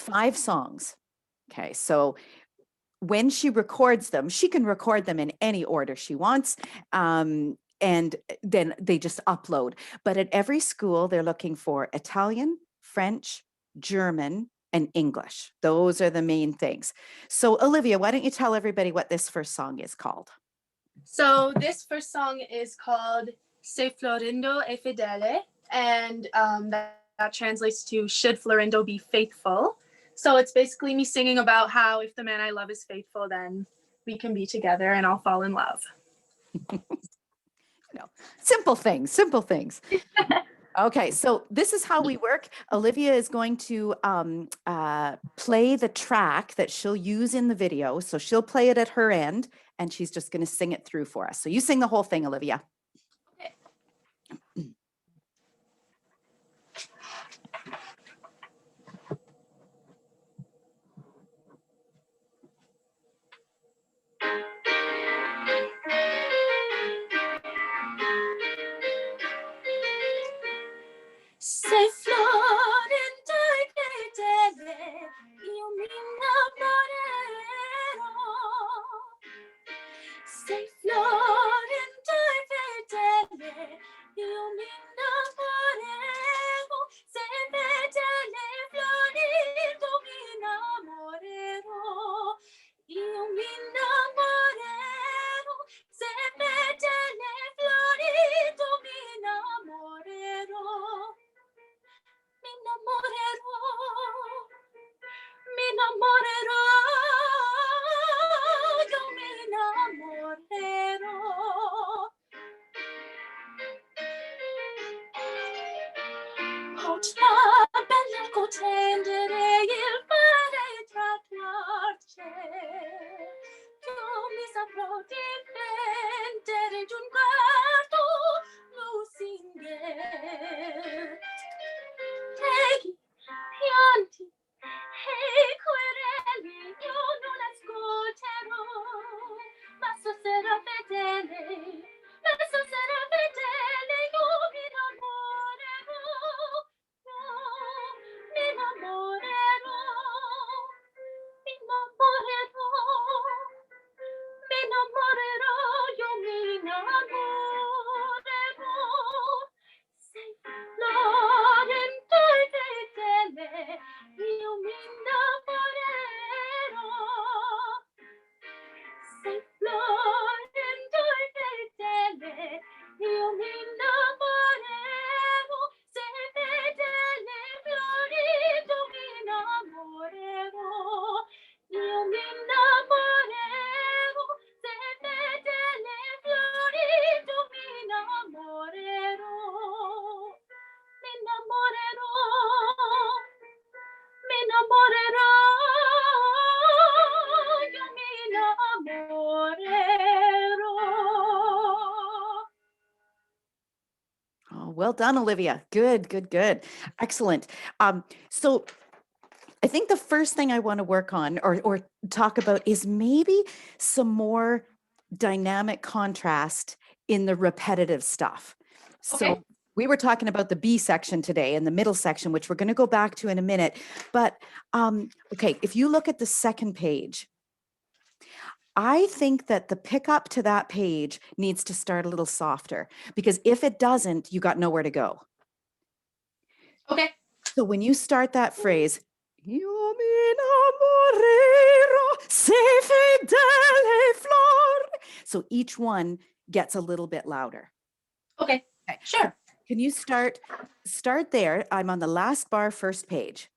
5 songs. Okay, so when she records them, she can record them in any order she wants. And then they just upload. But at every school, they're looking for Italian, French, German, and English. Those are the main things. So Olivia, why don't you tell everybody what this first song is called? So this first song is called Se Florindo è fedele, and that translates to Should Florindo Be Faithful? So it's basically me singing about how if the man I love is faithful, then we can be together and I'll fall in love. Simple things, simple things. Okay, so this is how we work. Olivia is going to play the track that she'll use in the video. So she'll play it at her end, and she's just going to sing it through for us. So you sing the whole thing, Olivia. Okay. Se Florindo è fedele, io mi innamorerò. Se Florindo è fedele, io mi innamorerò. Se fedele Florindo mi innamorerò. Io mi innamorerò. Se fedele Florindo mi innamorerò. Mi innamorerò, mi innamorerò, io mi innamorerò. Oh, ciò bello contendere il mare tra torce, io mi saprò difendere di un guardo lusinghiero. Pianti e quereli io non ascolterò, ma se sarà fedele, io mi innamorerò, mi innamorerò, mi innamorerò, mi innamorerò, io mi innamorerò. Sei Florindo è fedele, io mi innamorerò. Sei Florindo è fedele, io mi innamorerò. Sei fedele Florindo mi innamorerò. Io mi innamorerò. Sei fedele Florindo mi innamorerò. Mi innamorerò, mi innamorerò, io mi innamorerò. Oh, well done, Olivia. Good, good, good. Excellent. So I think the first thing I want to work on or talk about is maybe some more dynamic contrast in the repetitive stuff. So Okay. we were talking about the B section today and the middle section, which we're going to go back to in a minute. But okay, if you look at the second page, I think that the pickup to that page needs to start a little softer, because if it doesn't, you got nowhere to go. Okay. So when you start that phrase, io mi innamorerò, se fedele flor. So each one gets a little bit louder. Okay. Okay. Sure. Can you start there? I'm on the last bar, first page.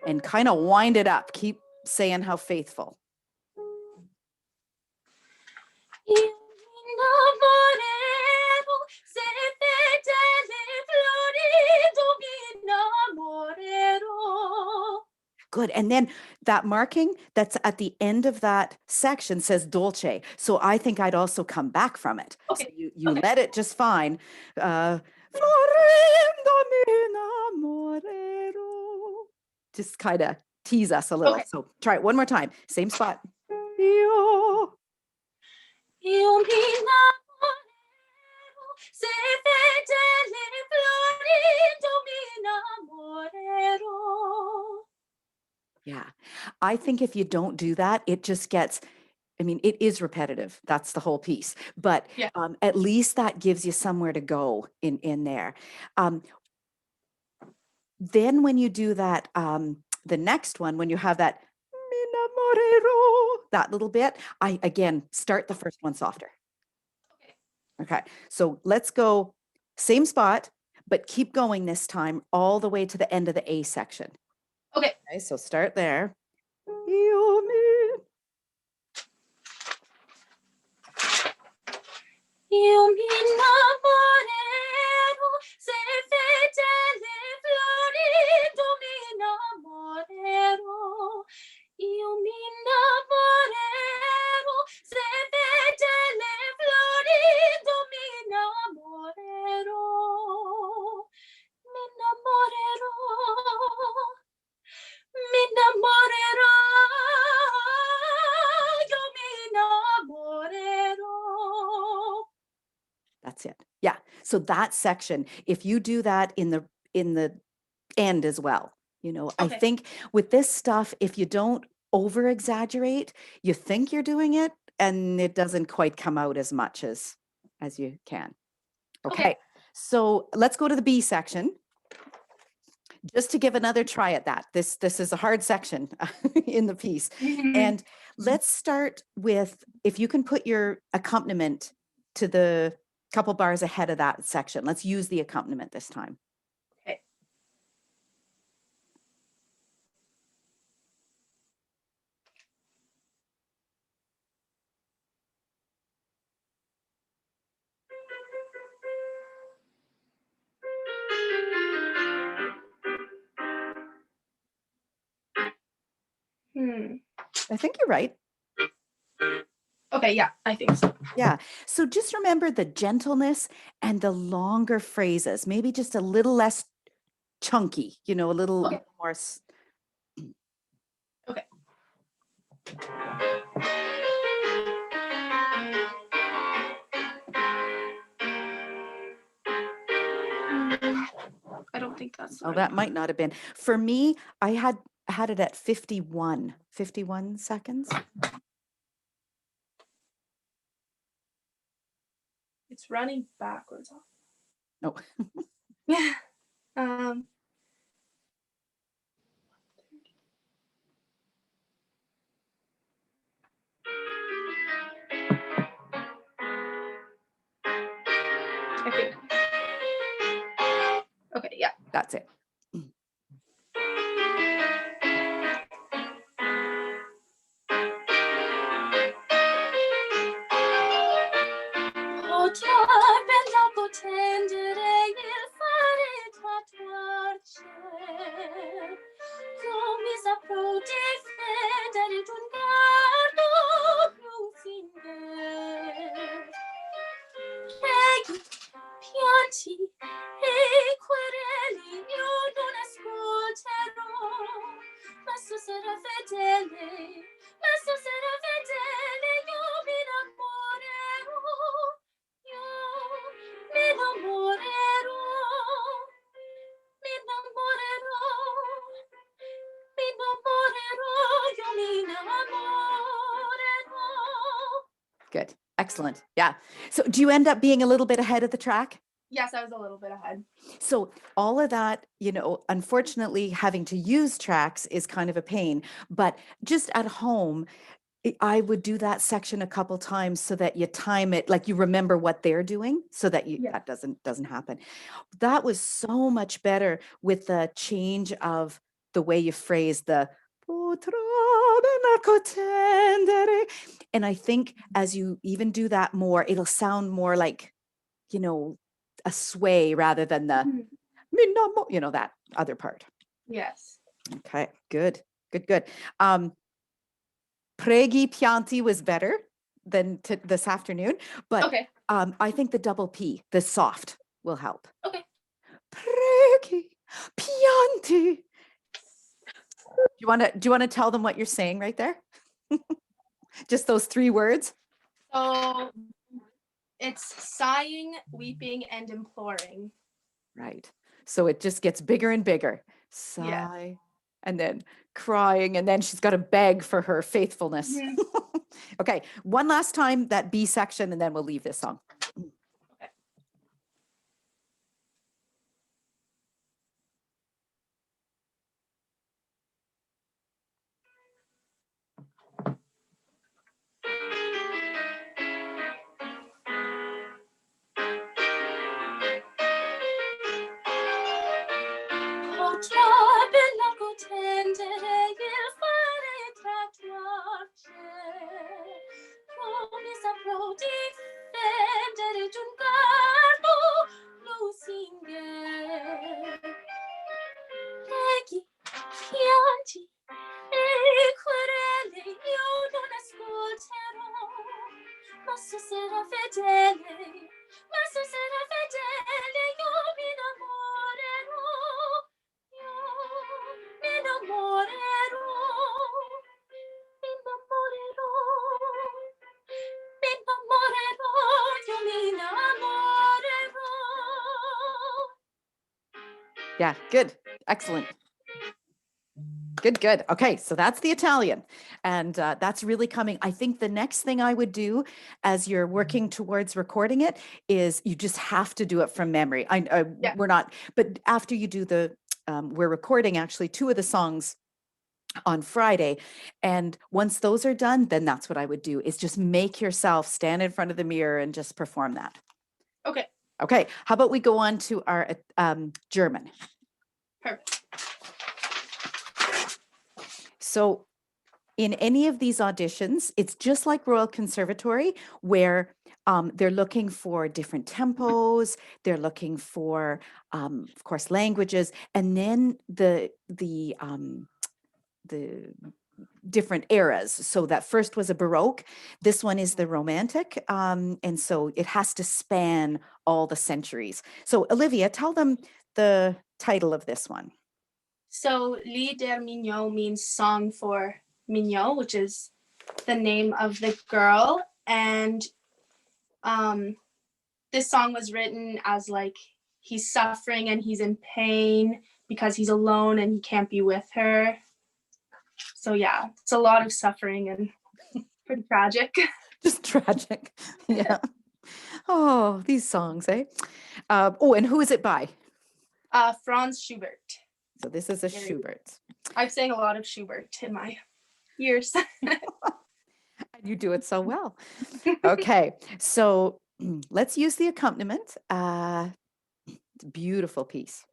And kind of wind it up. Keep saying how faithful. Io mi innamorerò, se fedele Florindo mi innamorerò. Good. And then that marking that's at the end of that section says dolce. So I think I'd also come back from it. Okay. So you let it just fine. Florindo mi innamorerò. Just kind of tease us a little. Okay. So try it one more time. Same spot. Io mi innamorerò, se fedele Florindo mi innamorerò. Yeah. I think if you don't do that, it just gets, I mean, it is repetitive. That's the whole piece. But Yeah. at least that gives you somewhere to go in there. Then when you do that, the next one, when you have that "Mi enamorero," that little bit, I again start the first one softer. Okay. Okay. So let's go same spot, but keep going this time all the way to the end of the A section. Okay. Okay, so start there. Io mi- Io mi innamorerò se fedele florido mi innamorerò. Io mi innamorerò se fedele florido mi innamorerò. Mi innamorerò. Mi innamorerò. Io mi innamorerò. That's it. Yeah. So that section, if you do that in the end as well, I Okay. think with this stuff, if you don't over exaggerate, you think you're doing it and it doesn't quite come out as much as you can. Okay. Okay. So let's go to the B section. Just to give another try at that. This is a hard section in the piece. Mhm. And let's start with, if you can put your accompaniment to the couple bars ahead of that section. Let's use the accompaniment this time. Okay. Hmm. I think you're right. Okay, yeah, I think so. Yeah. So just remember the gentleness and the longer phrases, maybe just a little less chunky, a little Okay. more. Okay. Hmm. I don't think that's the Oh, right that one. might not have been. For me, I had it at 51 seconds. It's running backwards. No. Yeah. Um. Okay. Okay. Yeah. That's it. Potrebbe tendere il fare tatuarci. Come saprò difendere d'un guardo lungo. Preghi, pianti e quereli io non ascolterò, ma se sarà fedele, io mi innamorerò, io mi innamorerò, mi innamorerò, mi innamorerò, io mi innamorerò. Good. Excellent. Yeah. So do you end up being a little bit ahead of the track? Yes, I was a little bit ahead. So all of that, unfortunately, having to use tracks is kind of a pain, but just at home, I would do that section a couple times so that you time it, like you remember what they're doing so that Yeah. that doesn't happen. That was so much better with the change of the way you phrase the and I think as you even do that more, it'll sound more like, a sway rather than the Mhm. that other part. Yes. Okay, good, good, good. Preghi Pianti was better than this afternoon, but Okay. I think the double P, the soft, will help. Okay. Preghi Pianti. Do you want to tell them what you're saying right there? Just those 3 words? So it's sighing, weeping, and imploring. Right. So it just gets bigger and bigger. Yeah. Sigh, and then crying, and then she's got to beg for her faithfulness. Mhm. Okay, one last time that B section, and then we'll leave this song. Yeah, good. Excellent. Good. Okay, so that's the Italian. And that's really coming. I think the next thing I would do as you're working towards recording it is you just have to do it from memory. Yeah. We're not, but after you do we're recording actually 2 of the songs on Friday. And once those are done, then that's what I would do is just make yourself stand in front of the mirror and just perform that. Okay. Okay, how about we go on to our German? Perfect. So in any of these auditions, it's just like Royal Conservatory, where they're looking for different tempos, they're looking for, of course, languages, and then the different eras. So that first was a Baroque, this one is the Romantic, and so it has to span all the centuries. So Olivia, tell them the title of this one. So Lied der Mignon means song for Mignon, which is the name of the girl. And this song was written as like he's suffering and he's in pain because he's alone and he can't be with her. So yeah, it's a lot of suffering and pretty tragic. Just tragic. Yeah. Oh, these songs, eh? Oh, and who is it by? Franz Schubert. So this is a Schubert. I've sang a lot of Schubert in my years. You do it so well. Okay, so let's use the accompaniment. It's a beautiful piece.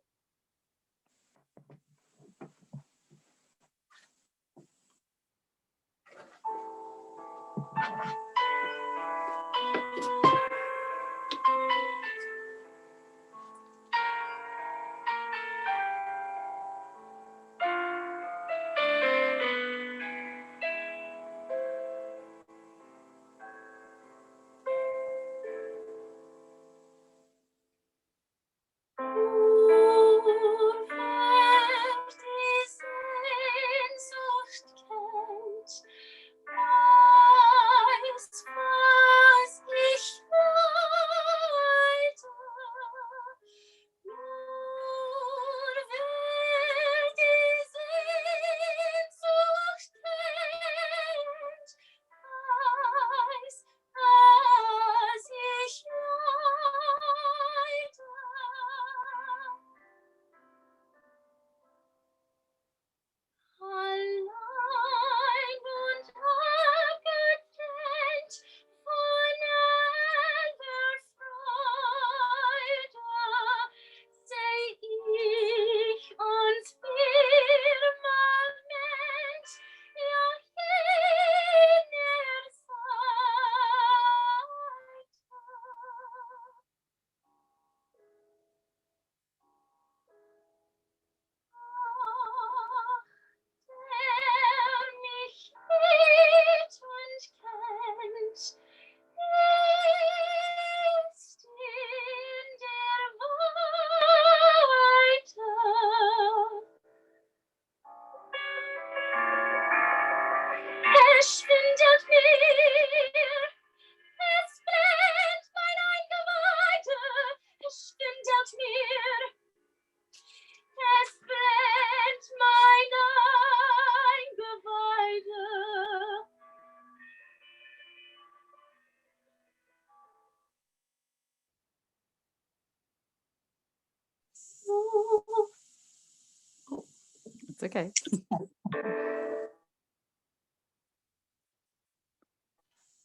It's okay.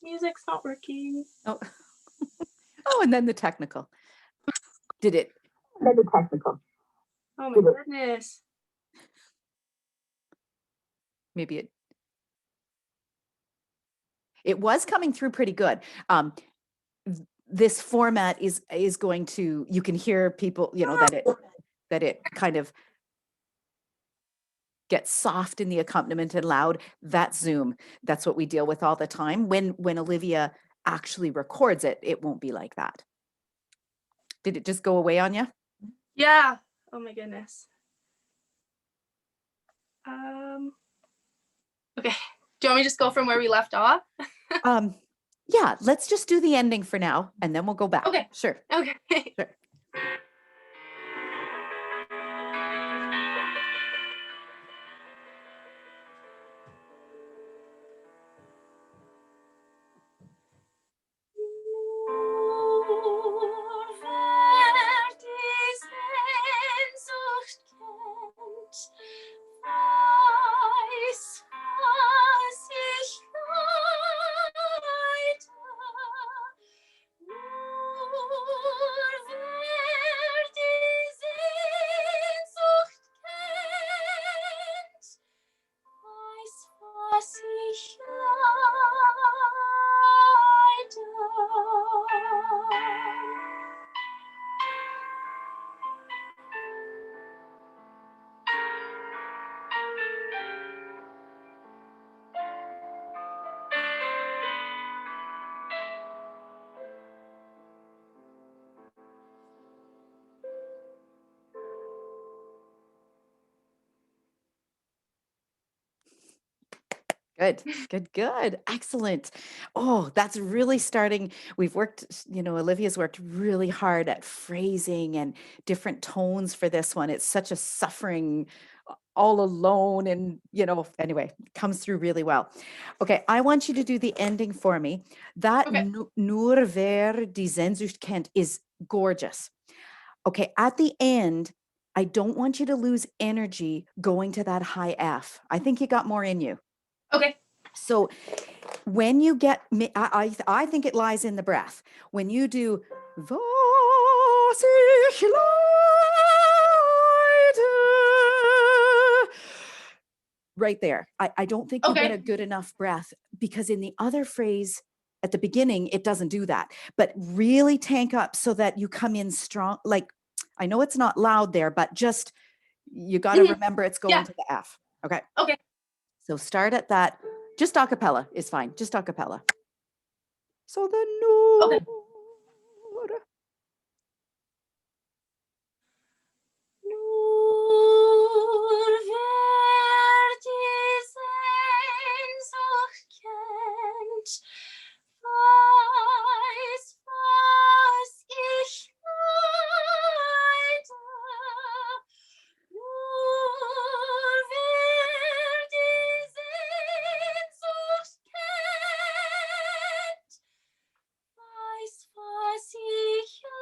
Music's not working. Oh, oh, and then the technical. Did it? Oh my goodness. Maybe it was coming through pretty good. This format is going to, you can hear people, you know, that it kind of gets soft in the accompaniment and loud. That's Zoom. That's what we deal with all the time. When Olivia actually records it, it won't be like that. Did it just go away on you? Yeah. Oh my goodness. Okay. Do you want me to just go from where we left off? Yeah, let's just do the ending for now, and then we'll go back. Okay. Sure. Okay. Sure. Good, good, good. Excellent. Oh, that's really starting. We've worked, you know, Olivia's worked really hard at phrasing and different tones for this one. It's such a suffering, all alone, and, you know, anyway, comes through really well. Okay, I want you to do the ending for me. That Okay. Nur wer die Sehnsucht kennt is gorgeous. Okay, at the end, I don't want you to lose energy going to that high F. I think you got more in you. Okay. So when you get, I think it lies in the breath. When you do, was ich leide, right there, I don't think you get a good enough breath, because in the other phrase at the beginning, it doesn't do that. But really tank up so that you come in strong. Like, I know it's not loud there, but just, you got to remember it's going to the F. Okay. Okay. So start at that. Just a cappella is fine. Just a cappella. So the Nur. Okay. Nur wer die Sehnsucht kennt, weiß, was ich leide. Nur wer die Sehnsucht kennt, weiß, was ich leide.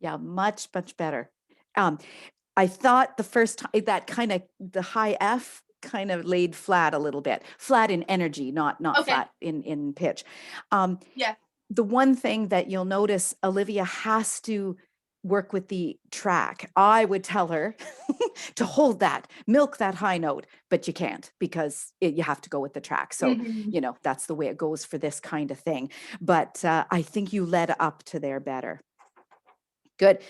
Yeah, much, much better. I thought the first time that kind of, the high F kind of laid flat a little bit, flat in energy, not Okay. flat in pitch. Yeah. The one thing that you'll notice, Olivia has to work with the track. I would tell her to hold that, milk that high note, but you can't, because you have to go with the track. So, you know, that's the way it goes for this kind of thing. But I think you led up to there better. Good.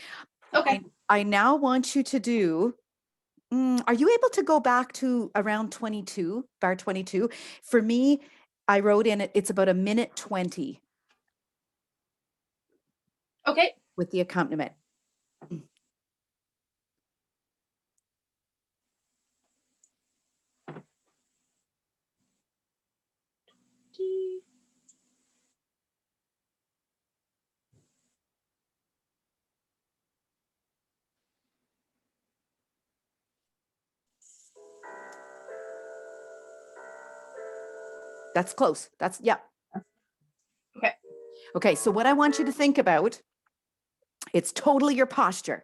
Okay. I now want you to do, are you able to go back to around 22, bar 22? For me, I wrote in it, it's about 1:20 Okay. with the accompaniment. That's close. That's, yeah. Okay. Okay, so what I want you to think about It's totally your posture.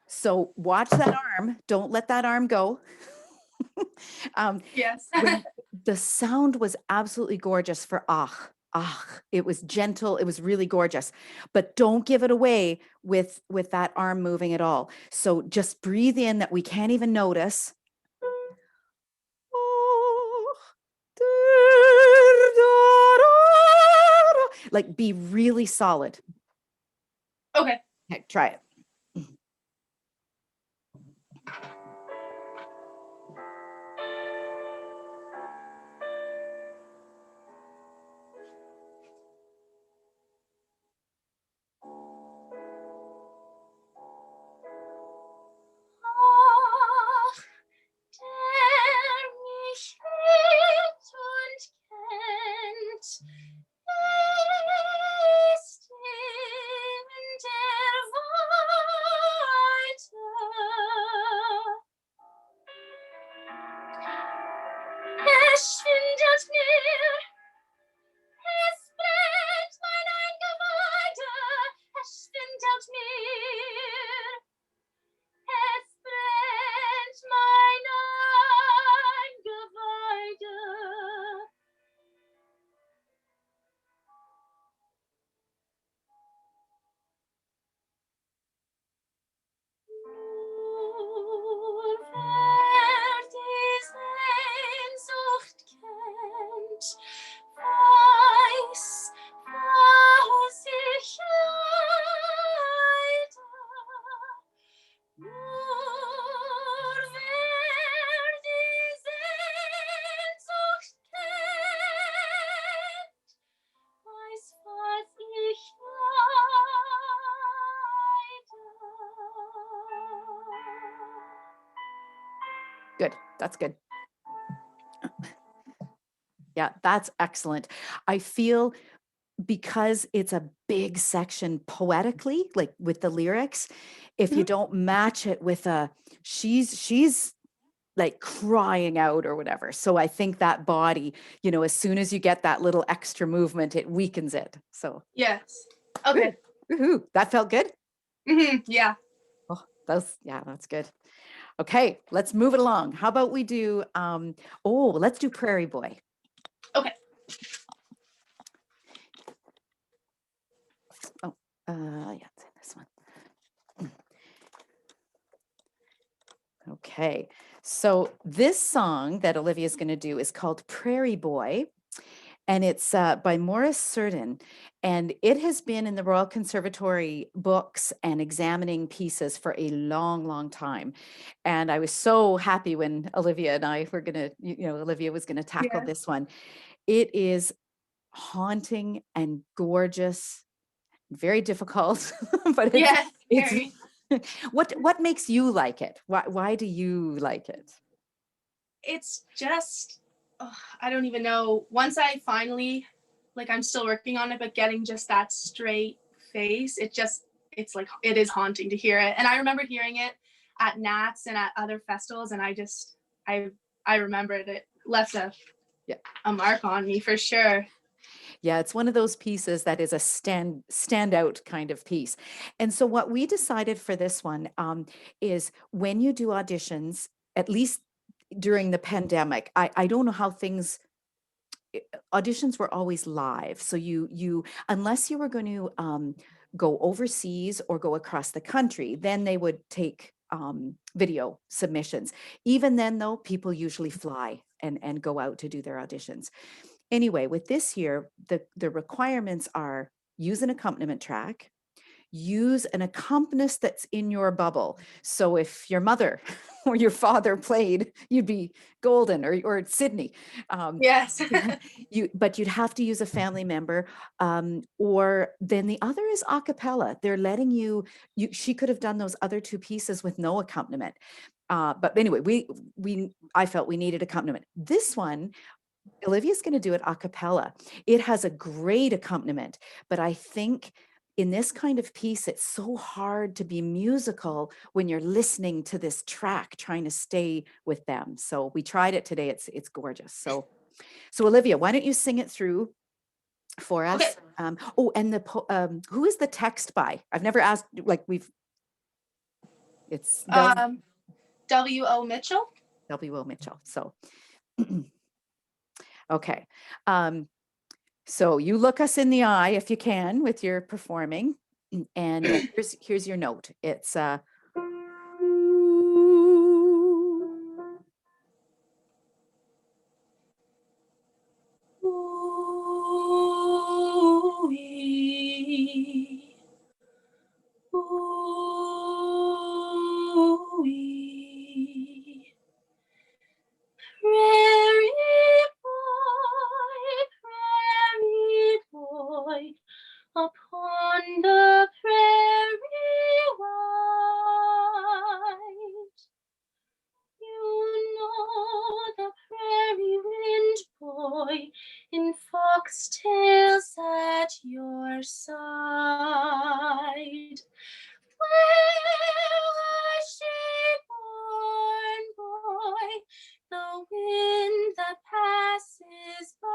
So watch that arm. Don't let that arm go. Yes. When the sound was absolutely gorgeous for it was gentle, it was really gorgeous, but don't give it away with that arm moving at all. So just breathe in that we can't even notice. Like be really solid. Okay. Okay, try it. Ach, der mich liebt und kennt, ist in der Weite. Er schwindet mir, es brennt mein Eingeweide, es schwindet mir, es brennt mein Eingeweide. Nur wer die Sehnsucht kennt, weiß, was ich leide. Nur wer die Sehnsucht kennt, weiß, was ich leide. Good. That's good. Yeah, that's excellent. I feel because it's a big section poetically, like with the lyrics, if you don't match it with she's like crying out or whatever. So I think that body, as soon as you get that little extra movement, it weakens it. So Yes. Okay. woohoo, that felt good. Yeah. Oh, that's good. Okay, let's move it along. How about we do let's do Prairie Boy. Okay. Oh, yeah, it's in this one. Okay, so this song that Olivia is going to do is called Prairie Boy, and it's by Maurice Cerdan, and it has been in the Royal Conservatory books and examining pieces for a long, long time. And I was so happy when Olivia and I were going to, Olivia was going to tackle Yes. this one. It is haunting and gorgeous, very difficult, but Yes. it's Very. what makes you like it? Why do you like it? It's just, I don't even know. Once I finally, like, I'm still working on it, but getting just that straight face, it's like, it is haunting to hear it. And I remember hearing it at Nats and at other festivals, and I remembered it left Yeah. a mark on me for sure. Yeah, it's one of those pieces that is a standout kind of piece. And so what we decided for this one is when you do auditions, at least during the pandemic, I don't know how things auditions were always live. So you unless you were going to go overseas or go across the country, then they would take video submissions. Even then, though, people usually fly and go out to do their auditions. Anyway, with this year, the requirements are use an accompaniment track, use an accompanist that's in your bubble. So if your mother or your father played, you'd be golden, or Sydney. Yes. But you'd have to use a family member, or then the other is a cappella. They're letting she could have done those other two pieces with no accompaniment. But anyway, I felt we needed accompaniment. This one, Olivia's going to do it a cappella. It has a great accompaniment, but I think in this kind of piece, it's so hard to be musical when you're listening to this track, trying to stay with them. So we tried it today. It's gorgeous. So Olivia, why don't you sing it through? for Okay. us. Oh, and who is the text by? I've never asked, like it's W.O. Mitchell. W.O. Mitchell. So, okay. So you look us in the eye if you can with your performing, and here's your note. It's Prairie boy, upon the prairie wide. You know the prairie wind boy in foxtails at your side. Where was she born, boy? The wind that passes by.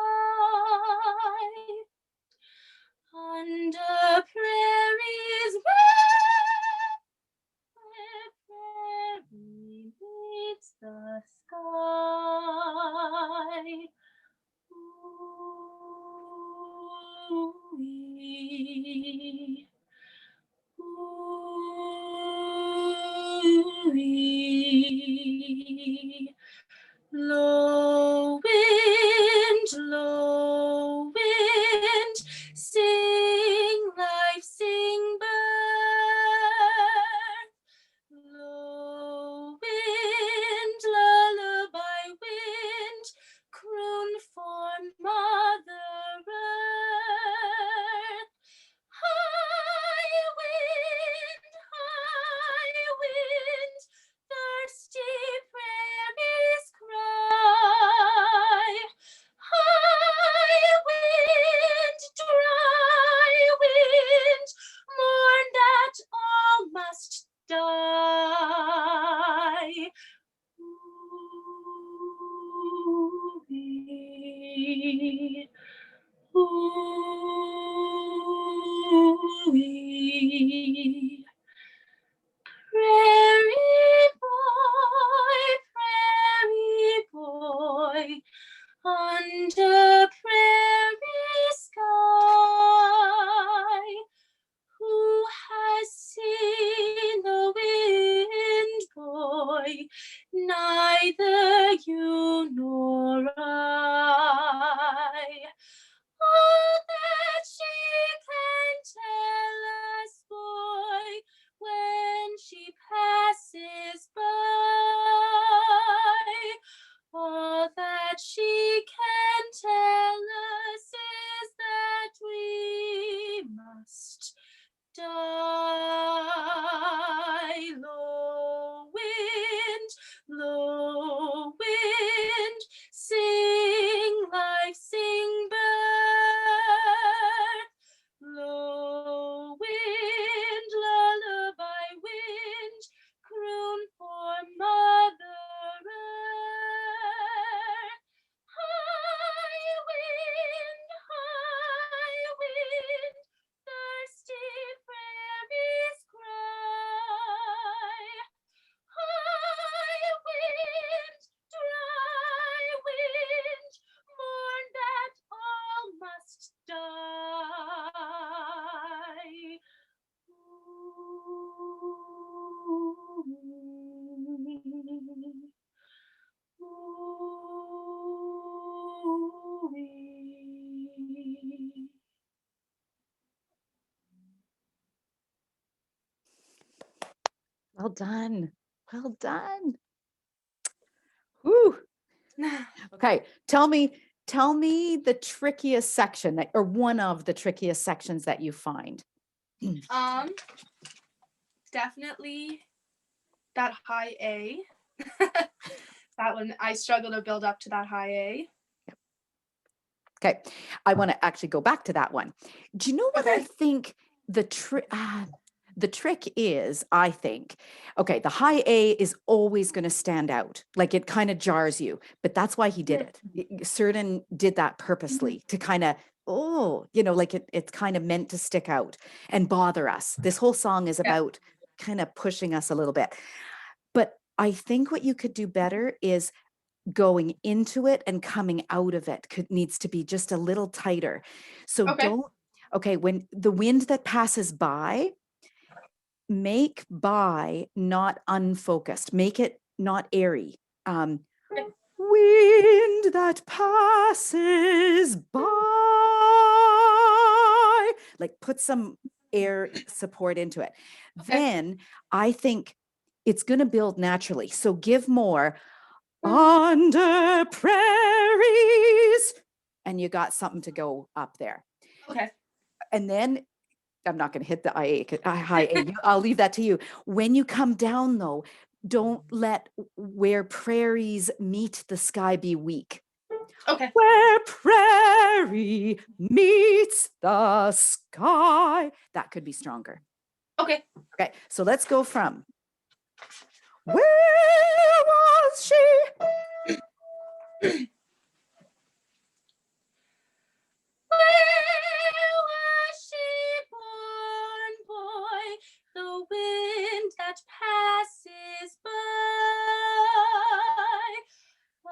Under prairies where prairie meets the sky. Ooh-wee. Ooh-wee. Low wind, sing life, sing birth. Low wind, lullaby wind, croon for Mother Earth. High wind, thirsty prairies cry. High wind, dry wind, mourn that all must die. Ooh-wee. Ooh-wee. Prairie boy, under prairie sky, who has seen the wind boy? Neither you nor I. All that she can tell us, boy, when she passes by. All that she can tell us is that we must die. Low wind, sing life, sing birth. Low wind, lullaby wind, croon for Mother Earth. High wind, thirsty prairies cry. High wind, dry wind, mourn that all must die. Ooh-wee. well done. Well done. Whew. Okay, tell me the trickiest section or one of the trickiest sections that you find. Definitely that high A. That one, I struggle to build up to that high A. Okay, I want to actually go back to that one. Do you know what I Okay. think the trick is? I think, okay, the high A is always going to stand out. Like it kind of jars you, but that's why he did it. Certain did that purposely to kind of oh, like it's kind of meant to stick out and bother us. This whole song is Yeah. about kind of pushing us a little bit. But I think what you could do better is going into it and coming out of it needs to be just a little tighter. So Okay. don't, okay, when the wind that passes by, make by not unfocused, make it not airy. Okay. Wind that passes by, like put some air support into it. Okay. Then I think it's going to build naturally. So give more under prairies, and you got something to go up there. Okay. And then I'm not going to hit the high A. I'll leave that to you. When you come down, though, don't let where prairies meet the sky be weak. Okay. Where prairie meets the sky. That could be stronger. Okay. Okay, so let's go from where was she? Where was she born, boy? The wind that passes by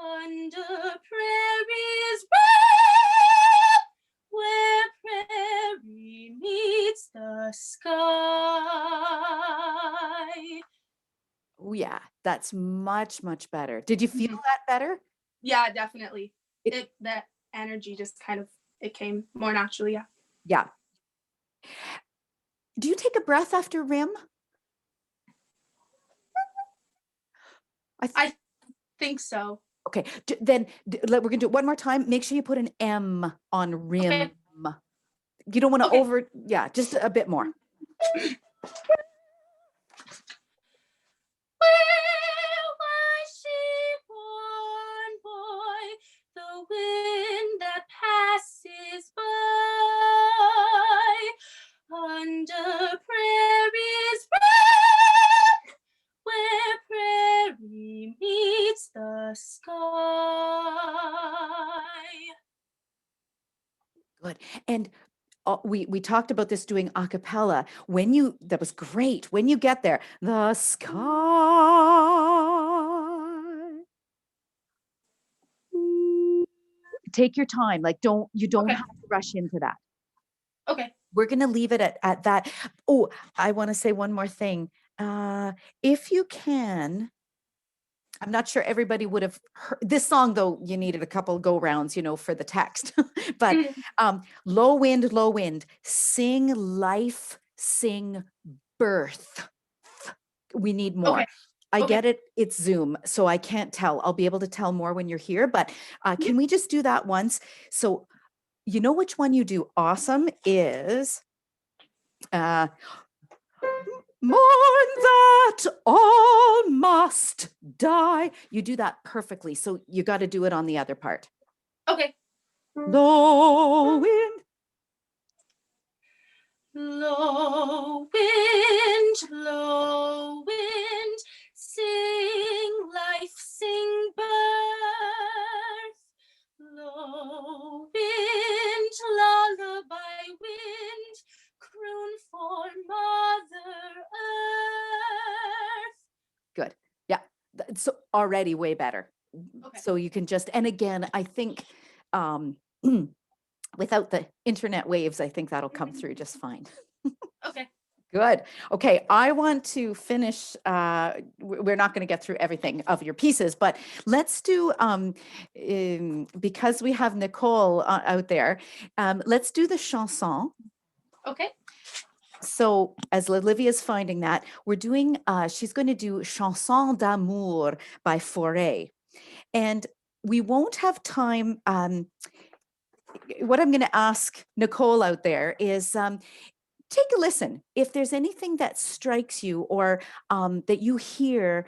under prairies red, where prairie meets the sky. Oh, yeah, that's much, much better. Did you feel that better? Yeah, definitely. It- That energy just kind of it came more naturally. Yeah. yeah. Do you take a breath after rim? I think so. Okay, then we're gonna do it one more time. Make sure you put an M on rim. Okay. You don't want to Okay. yeah, just a bit more. Where was she born, boy? The wind that passes by under prairies red, where prairie meets the sky. Good. And we talked about this doing a cappella. That was great. When you get there, the sky. Take your time. Like you don't Okay. have to rush into that. Okay. We're going to leave it at that. Oh, I want to say one more thing. If you can, I'm not sure everybody would have heard this song, though. You needed a couple go rounds, for the text. But low wind, sing life, sing birth. We need more. Okay. I Okay. get it. It's Zoom, so I can't tell. I'll be able to tell more when you're here. But can we just do that once? So you know which one you do awesome is mourn that all must die. You do that perfectly. So you got to do it on the other part. Okay. Low wind. Low wind, sing life, sing birth. Low wind, lullaby wind, croon for Mother Earth. Good. Yeah. It's already way better. Okay. So you can just, and again, I think without the internet waves, I think that'll come through just fine. Okay. Good. Okay, I want to finish. We're not going to get through everything of your pieces, but let's do, because we have Nicole out there, let's do the chanson. Okay. So as Olivia's finding that, we're doing, she's going to do Chanson d'amour by Fauré. And we won't have time. What I'm going to ask Nicole out there is take a listen. If there's anything that strikes you or that you hear,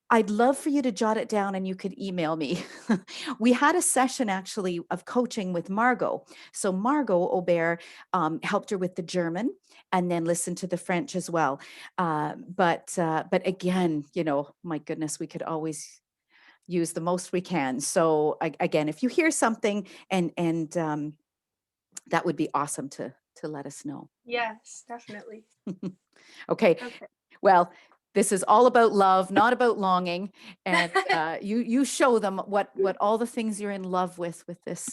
I'd love for you to jot it down and you could email me. We had a session actually of coaching with Margot. So Margot Aubert helped her with the German and then listened to the French as well. But again, my goodness, we could always use the most we can. So again, if you hear something and that would be awesome to let us know. Yes, definitely. Okay. Okay. Well, this is all about love, not about longing. And you show them what all the things you're in love with this.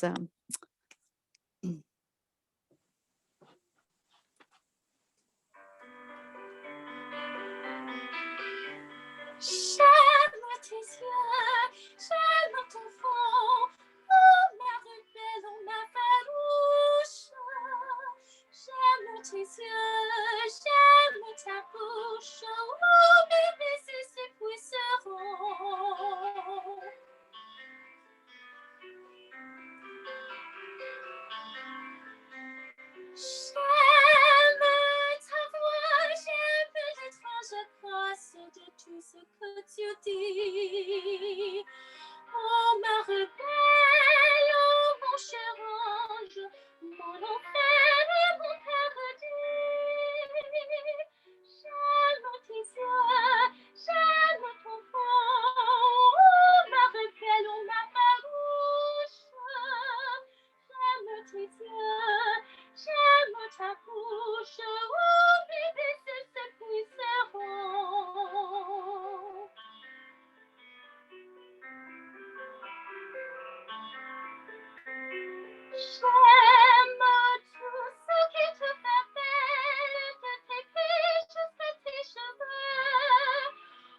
J'aime tes yeux, j'aime ton front, oh ma rebelle, oh ma farouche. J'aime tes yeux, j'aime ta bouche, oh mes baisers s'épuiseront. J'aime ta voix, j'aime l'étrange grâce de tout ce que tu dis. Oh ma rebelle, oh mon cher ange, mon enfer et mon paradis. J'aime tes yeux, j'aime ton front, oh ma rebelle, oh ma farouche. J'aime tes yeux, j'aime ta bouche, oh mes baisers s'épuiseront. J'aime tout ce qui te fait belle, de tes pieds jusqu'à tes cheveux.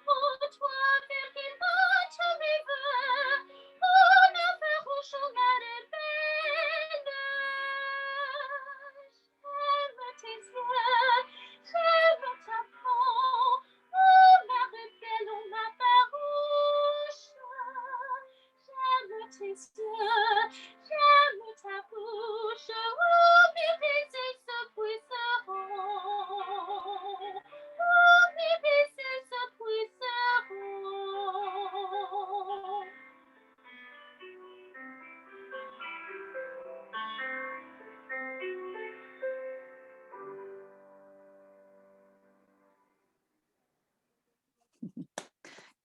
Oh, toi, Virginia, tu m'y veux. Oh, ma farouche, oh, ma rebelle. J'aime tes yeux, j'aime ta peau. Oh, ma rebelle, oh, ma farouche. J'aime tes yeux, j'aime ta bouche, oh mes baisers s'épuiseront. Oh mes baisers s'épuiseront.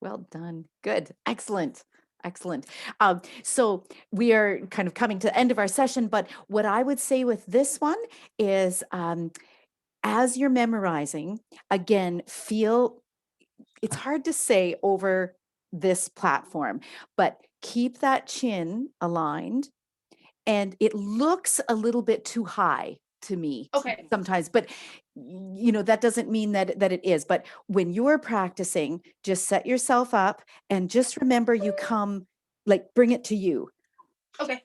Well done. Good. Excellent. Excellent. So we are kind of coming to the end of our session, but what I would say with this one is as you're memorizing, again, feel it's hard to say over this platform, but keep that chin aligned. And it looks a little bit too high to me Okay. sometimes, but that doesn't mean that it is. But when you're practicing, just set yourself up and just remember you come, like bring it to you. Okay.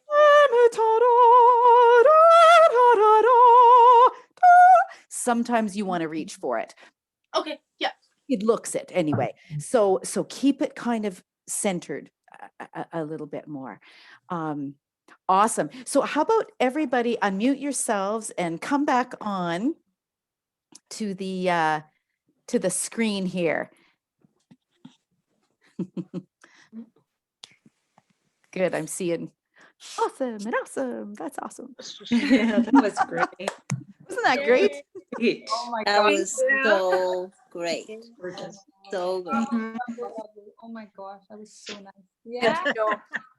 Sometimes you want to reach for it. Okay. Yeah. It looks it anyway. So keep it kind of centered a little bit more. Awesome. So how about everybody unmute yourselves and come back on to the screen here. Good. I'm seeing awesome and awesome. That's awesome. Yeah, that was great. Wasn't that great? Great. Oh my That God. was so great. Gorgeous. So great. Oh my gosh, that was so nice. Yeah.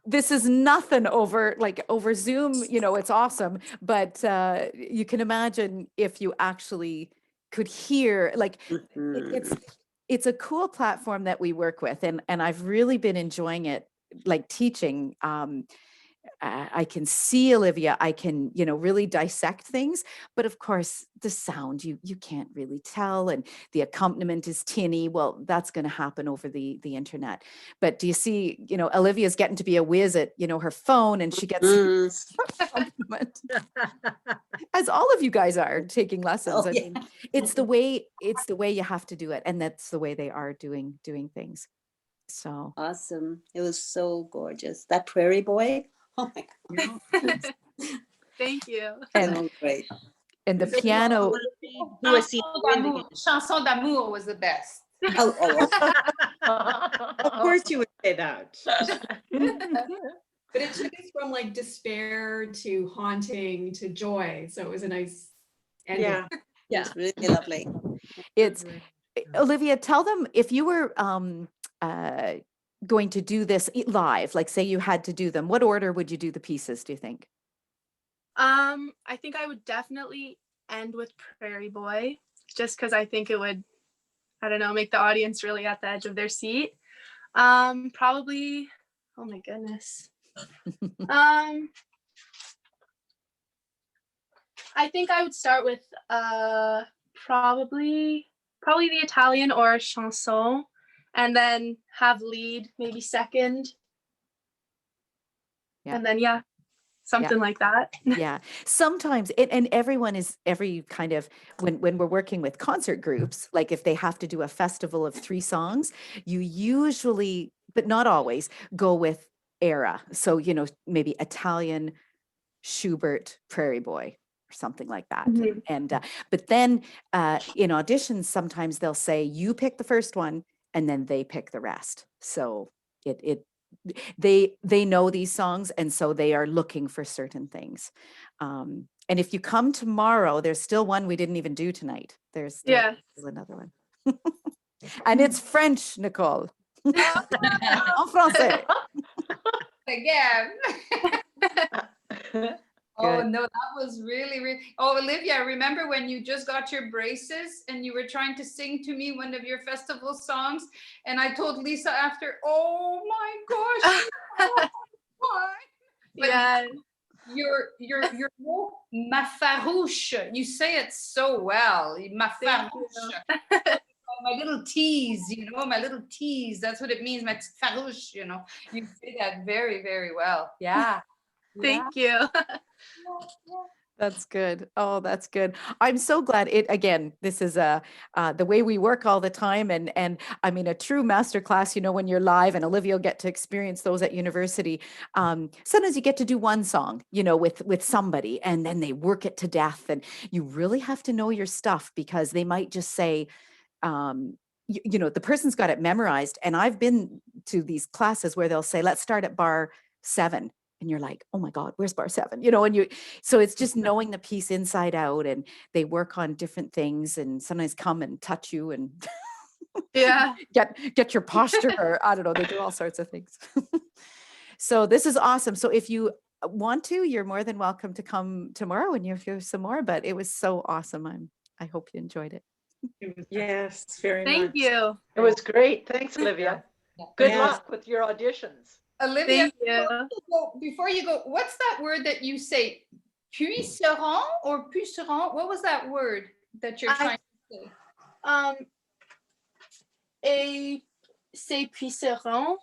This is nothing over Zoom, it's awesome. But you can imagine if you actually could hear, Mhm. it's a cool platform that we work with. And I've really been enjoying it, like teaching. I can see Olivia, I can, really dissect things, but of course the sound, you can't really tell. And the accompaniment is tinny. Well, that's going to happen over the internet. But do you see, Olivia's getting to be a whiz at, her phone, and she gets Mm. accompaniment. As all of you guys are taking lessons. Oh, I yeah. mean, it's the way you have to do it. And that's the way they are doing things. So Awesome. It was so gorgeous. That prairie boy. Oh my God. Thank you. and So great. and the piano. Do a scene Chanson d'amour was the best. Oh. Of course you would say that. But it took us from like despair to haunting to joy. So it was a nice ending. Yeah. Yeah. It's really lovely. It's Olivia, tell them if you were going to do this live, like say you had to do them, what order would you do the pieces, do you think? I think I would definitely end with Prairie Boy, just because I think it would, I don't know, make the audience really at the edge of their seat. Probably, oh my goodness. I think I would start with probably the Italian or chanson, and then have lead maybe second. Yeah. And then something like that. Yeah, sometimes and everyone is every kind of when we're working with concert groups, like if they have to do a festival of 3 songs, you usually, but not always, go with era. So, maybe Italian, Schubert, Prairie Boy, or something like that. Mhm. And but then in auditions, sometimes they'll say you pick the first one and then they pick the rest. So they know these songs, and so they are looking for certain things. And if you come tomorrow, there's still one we didn't even do tonight. There's Yeah. still another one. And it's French, Nicole. En français. Again. Oh Good. no, that was really, really. Oh, Olivia, remember when you just got your braces and you were trying to sing to me one of your festival songs, and I told Lisa after, "Oh my gosh, why?" But Yeah. your ma farouche. You say it so well, ma Thank farouche. My little tease, my little tease. That's what it means, my farouche. You say that very, very well. Yeah. Thank you. That's good. Oh, that's good. I'm so glad again, this is the way we work all the time. And I mean, a true masterclass, when you're live, and Olivia will get to experience those at university. Sometimes you get to do one song, with somebody, and then they work it to death. And you really have to know your stuff, because they might just say, the person's got it memorized. And I've been to these classes where they'll say, let's start at bar 7. And you're like, oh my God, where's bar 7? So it's just knowing the piece inside out, and they work on different things, and sometimes come and touch you and Yeah. get your posture, or I don't know, they do all sorts of things. So this is awesome. So if you want to, you're more than welcome to come tomorrow and you hear some more, but it was so awesome. I hope you enjoyed it. Yes, very Thank much. you. It was great. Thanks, Olivia. Yeah. Good Yes. luck with your auditions. Olivia, Thank you. before you go, what's that word that you say? Puisseront or puisseront? What was that word that you're trying to say? C'est puisseront.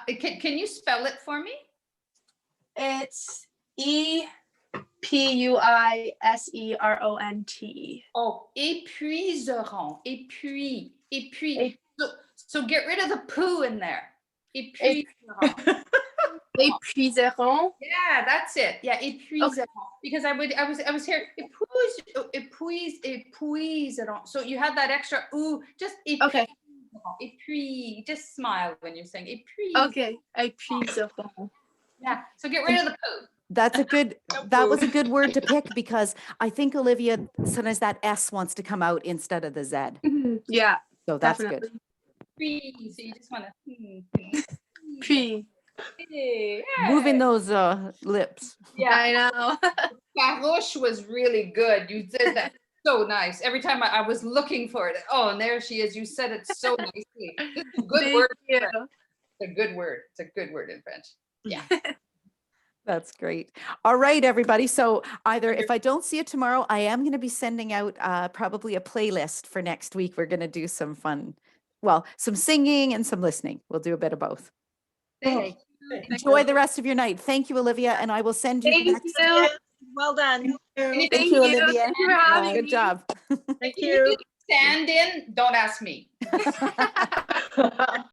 Can you spell it for me? It's EPUISERONT. Oh, épuiseront. So get rid of the poo in there. Épuiseront. Épuiseront. Yeah, that's it. Yeah, épuiseront. Because I was here. Épuiseront. So you had that extra ooh. Just Okay. Just smile when you're saying épuiseront. Okay. Épuiseront. Yeah. So get rid of the poo. That was a good word to pick, because I think, Olivia, sometimes that S wants to come out instead of the Z. Yeah. So that's Definitely. good. So you just want to. Puis. Moving those lips. Yeah, I know. Farouche was really good. You did that so nice. Every time I was looking for it. Oh, and there she is. You said it so nicely. This is a good Thank word. you. It's a good word. It's a good word in French. Yeah. That's great. All right, everybody. So either if I don't see you tomorrow, I am going to be sending out probably a playlist for next week. We're going to do some fun, some singing and some listening. We'll do a bit of both. Thank you. Enjoy the rest of your night. Thank you, Olivia. And I will send you the Thank next. you. Well done. Thank you, you. Olivia. Thank you for having Good me. job. Thank If you you. need to stand in, don't ask me.